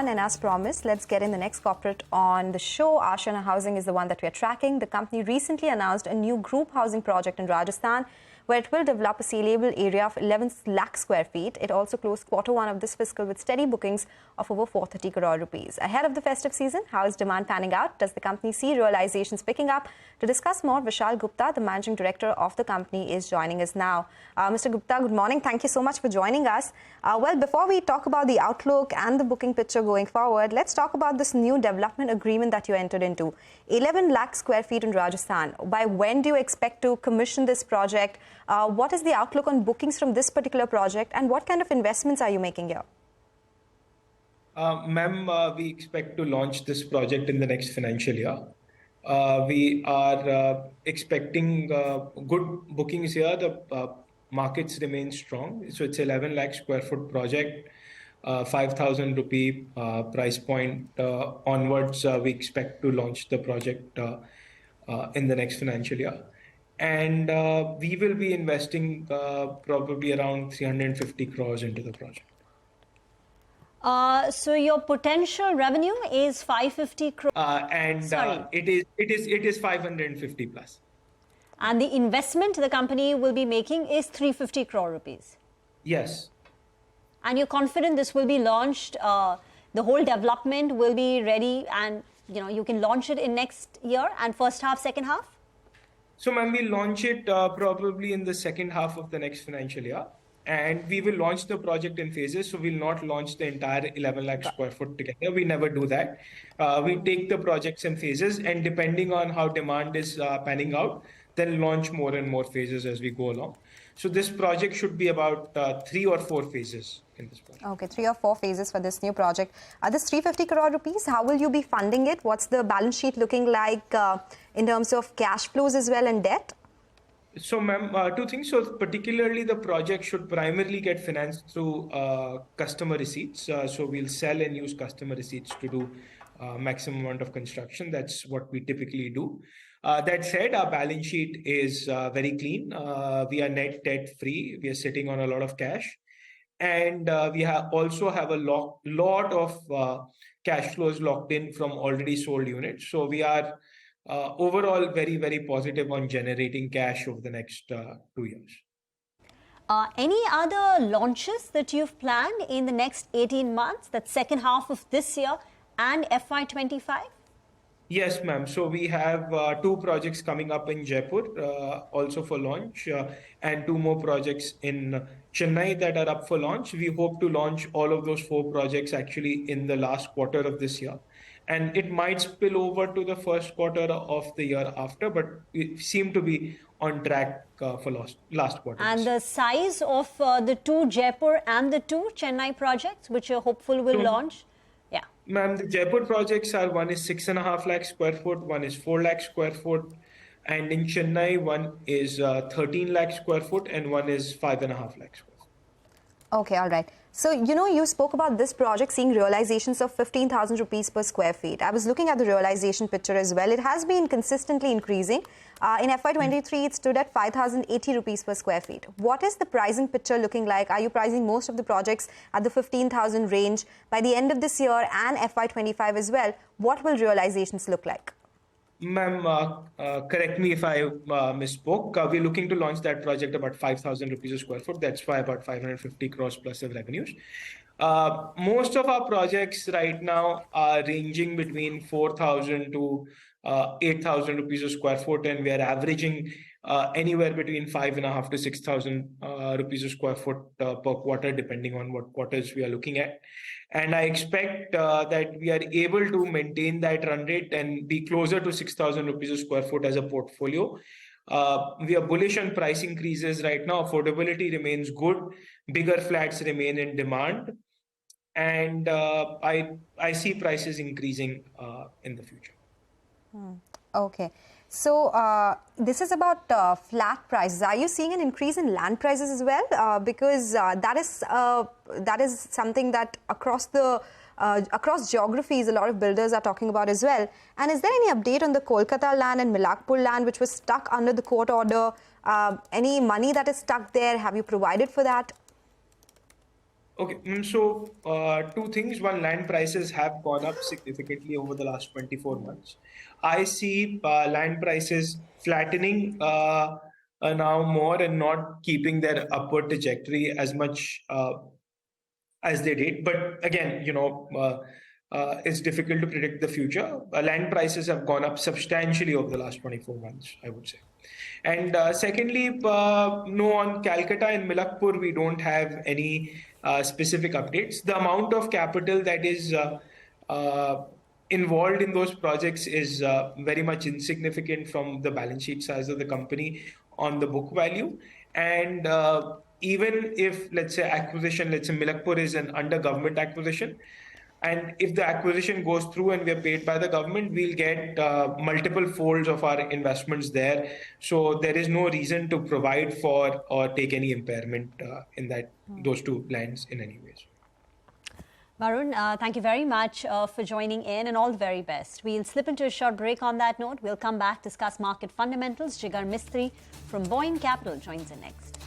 everyone, and as promised, let's get in the next corporate on the show. Ashiana Housing is the one that we are tracking. The company recently announced a new group housing project in Rajasthan, where it will develop a saleable area of 11 lakh square feet. It also closed Q1 of this fiscal with steady bookings of over 430 crore rupees. Ahead of the festive season, how is demand panning out? Does the company see realizations picking up? To discuss more, Varun Gupta, the managing director of the company, is joining us now. Mr. Gupta, good morning. Thank you so much for joining us. Well, before we talk about the outlook and the booking picture going forward, let's talk about this new development agreement that you entered into. 11 lakh square feet in Rajasthan. By when do you expect to commission this project? What is the outlook on bookings from this particular project, and what kind of investments are you making here? Ma'am, we expect to launch this project in the next financial year. We are expecting good bookings here. The markets remain strong. So it's 11 lakh square foot project, 5,000 rupee price point onwards. We expect to launch the project in the next financial year. And we will be investing probably around 350 crores into the project. So your potential revenue is 550 crores. It is 550 plus. And the investment the company will be making is 350 crore rupees. Yes. And you're confident this will be launched, the whole development will be ready, and you can launch it in next year and first half, second half? So ma'am, we'll launch it probably in the second half of the next financial year. And we will launch the project in phases. So we'll not launch the entire 11 lakh square foot together. We never do that. We take the projects in phases, and depending on how demand is panning out, then launch more and more phases as we go along. So this project should be about 3 or 4 phases in this project. Okay, 3 or 4 phases for this new project. This 350 crore rupees, how will you be funding it? What's the balance sheet looking like in terms of cash flows as well and debt? So ma'am, 2 things. So particularly the project should primarily get financed through customer receipts. So we'll sell and use customer receipts to do maximum amount of construction. That's what we typically do. That said, our balance sheet is very clean. We are net debt free. We are sitting on a lot of cash. And we also have a lot of cash flows locked in from already sold units. So we are overall very, very positive on generating cash over the next 2 years. Any other launches that you've planned in the next 18 months, that second half of this year and FY25? Yes, ma'am. So we have 2 projects coming up in Jaipur, also for launch, and 2 more projects in Chennai that are up for launch. We hope to launch all of those 4 projects actually in the last quarter of this year. And it might spill over to the first quarter of the year after, but we seem to be on track for last quarter. And the size of the 2 Jaipur and the 2 Chennai projects, which you're hopeful will launch? Yeah. Ma'am, the Jaipur projects are, one is 6.5 lakh square foot, one is 4 lakh square foot. And in Chennai, one is 13 lakh square foot and one is 5.5 lakh square foot. Okay, all right. So, you spoke about this project seeing realizations of 15,000 rupees per square feet. I was looking at the realization picture as well. It has been consistently increasing. In FY23, it stood at 5,080 rupees per square feet. What is the pricing picture looking like? Are you pricing most of the projects at the 15,000 range? By the end of this year and FY25 as well, what will realizations look like? Ma'am, correct me if I misspoke. We're looking to launch that project about 5,000 rupees a square foot. That's why about 550 crores plus of revenues. Most of our projects right now are ranging between 4,000 to 8,000 rupees a square foot, and we are averaging anywhere between 5,500 to 6,000 rupees a square foot per quarter, depending on what quarters we are looking at. And I expect that we are able to maintain that run rate and be closer to 6,000 rupees a square foot as a portfolio. We are bullish on price increases right now. Affordability remains good. Bigger flats remain in demand. And I see prices increasing in the future. Okay. So this is about flat prices. Are you seeing an increase in land prices as well? Because that is something that across geographies, a lot of builders are talking about as well. And is there any update on the Kolkata land and Milakpur land, which was stuck under the court order? Any money that is stuck there? Have you provided for that? Okay, so two things. One, land prices have gone up significantly over the last 24 months. I see land prices flattening now more and not keeping their upward trajectory as much as they did. But again, it's difficult to predict the future. Land prices have gone up substantially over the last 24 months, I would say. And secondly, no, on Calcutta and Milakpur, we don't have any specific updates. The amount of capital that is involved in those projects is very much insignificant from the balance sheet size of the company on the book value. And even if, let's say, Milakpur is an under government acquisition, and if the acquisition goes through and we are paid by the government, we'll get multiple folds of our investments there. So there is no reason to provide for or take any impairment in those two lands in any ways. Varun, thank you very much for joining in, and all the very best. We'll slip into a short break on that note. We'll come back, discuss market fundamentals. Jigar Mistry from Boyne Capital joins in next.